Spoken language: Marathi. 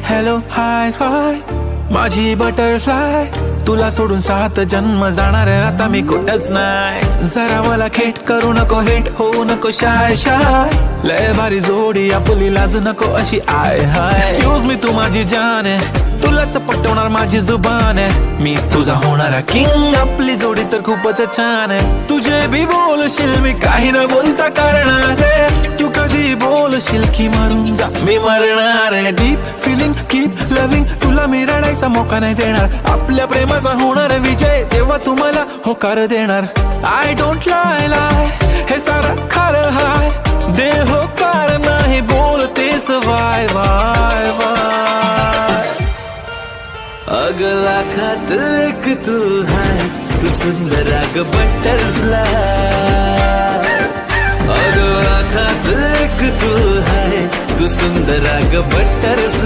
हॅलो हाय फाय माझी बटरफ्लाय, तुला सोडून 7 जन्म जाणार आता मी कुठंच नाही. जरा मला खेट करू नको, हिट होऊ नको शाय शाय, लय भारी जोडी आपली लाजू नको अशी आय हाय. एक्सक्यूज मी तू माझी जान आहे, तुलाच पटवणार माझी जुबान आहे, मी तुझा होणारा किंग, आपली जोडी तर खूपच छान आहे. तुझे बी बोलशील मी काही न बोलता करणार आहे, तू कधी बोलशील की मरून जा मी मरणार आहे. डीप फिलिंग कीप लविंग, तुला मी रडायचा मोका नाही देणार, आपल्या प्रेमाचा होणार विजय तेव्हा तुम्हाला होकार देणार. आय डोंट लाय लाय हे सारं खरं हाय, दे होकार नाही बोलतेस वाय वाय वाय. अगला खात एक तू है, तू सुंदर अग बटरफ्लाय. अगला खात एक तू है, तू सुंदर अग बटरफ्लाय.